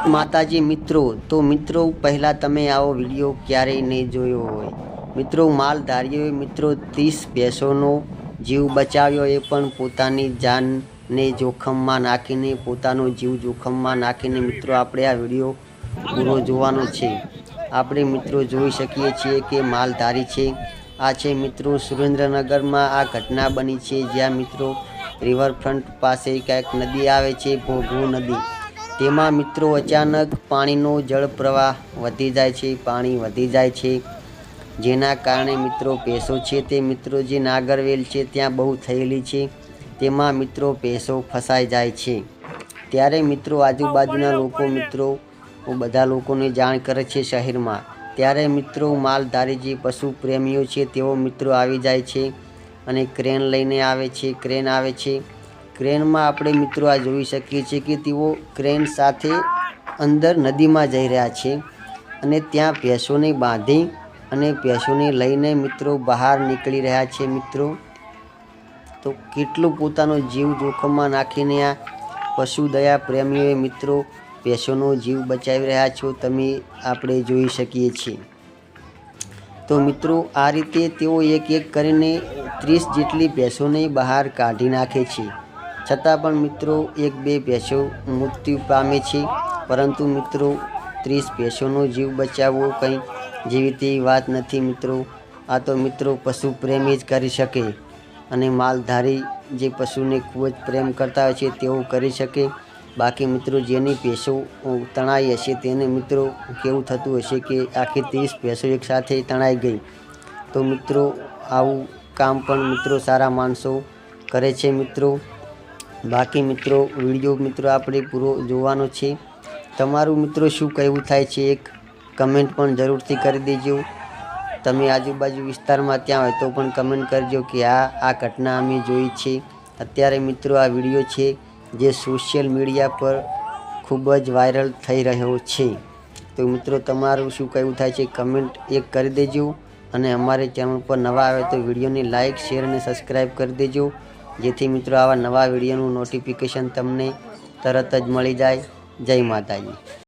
માતાજી મિત્રો, તો મિત્રો પહેલાં તમે આવો વિડીયો ક્યારેય નહીં જોયો હોય। મિત્રો માલધારીઓએ મિત્રો 30 ભેંસોનો જીવ બચાવ્યો, એ પણ પોતાની જાનને જોખમમાં નાખીને, પોતાનો જીવ જોખમમાં નાખીને। મિત્રો આપણે આ વિડીયો પૂરો જોવાનો છે। આપણે મિત્રો જોઈ શકીએ છીએ કે માલધારી છે, આ છે મિત્રો સુરેન્દ્રનગરમાં આ ઘટના બની છે, જ્યાં મિત્રો રિવરફ્રન્ટ પાસે કંઈક નદી આવે છે, ભોગવું નદી। તેમાં મિત્રો અચાનક પાણીનો જળ પ્રવાહ વધી જાય છે, પાણી વધી જાય છે, જેના કારણે મિત્રો ભેંસો છે તે મિત્રો જે નાગરવેલ છે ત્યાં બહુ થયેલી છે, તેમાં મિત્રો ભેંસો ફસાઈ જાય છે। ત્યારે મિત્રો આજુબાજુના લોકો મિત્રો બધા લોકોને જાણ કરે છે શહેરમાં। ત્યારે મિત્રો માલધારી જે પશુ પ્રેમીઓ છે તેઓ મિત્રો આવી જાય છે અને ક્રેન લઈને આવે છે, ક્રેન આવે છે। ક્રેનમાં આપણે મિત્રો આ જોઈ શકીએ છીએ કે તેઓ ક્રેન સાથે અંદર નદીમાં જઈ રહ્યા છે અને ત્યાં ભેંસોને બાંધી અને ભેંસોને લઈને મિત્રો બહાર નીકળી રહ્યા છે। મિત્રો તો કેટલું પોતાનો જીવ જોખમમાં નાખીને આ પશુ દયા પ્રેમીઓએ મિત્રો ભેંસોનો જીવ બચાવી રહ્યા છો, તમે આપણે જોઈ શકીએ છીએ। તો મિત્રો આ રીતે તેઓ એક એક કરીને 30 જેટલી ભેંસોને બહાર કાઢી નાખે છે, છતાં પણ મિત્રો 1-2 ભેંસો મૃત્યુ પામે છે, પરંતુ મિત્રો 30 ભેંસોનો જીવ બચાવવો કંઈ જેવી તેવી વાત નથી મિત્રો। આ તો મિત્રો પશુ પ્રેમી જ કરી શકે અને માલધારી જે પશુને ખૂબ જ પ્રેમ કરતા હોય છે તેઓ કરી શકે। બાકી મિત્રો જેની ભેંસો તણાઈ હશે તેને મિત્રો કેવું થતું હશે કે આખી 30 ભેંસો એકસાથે તણાઈ ગઈ। તો મિત્રો આવું કામ પણ મિત્રો સારા માણસો કરે છે મિત્રો। બાકી મિત્રો વિડીયો મિત્રો આપણે પૂરો જોવાનો છે। તમારું મિત્રો શું કહેવું થાય છે એક કમેન્ટ પણ જરૂરથી કરી દેજો। તમે આજુબાજુ વિસ્તારમાં ત્યાં હોય તો પણ કમેન્ટ કરજો કે આ ઘટના અમે જોઈ છે। અત્યારે મિત્રો આ વિડીયો છે જે સોશિયલ મીડિયા પર ખૂબ જ વાયરલ થઈ રહ્યો છે। તો મિત્રો તમારું શું કહેવું થાય છે કમેન્ટ એક કરી દેજો અને અમારે ચેનલ પર નવા આવે તો વિડીયોને લાઇક, શેર અને સબસ્ક્રાઈબ કરી દેજો, જેથી મિત્રો આવા નવા વિડીયોનું નોટિફિકેશન તમને તરત જ મળી જાય। જય માતાજી।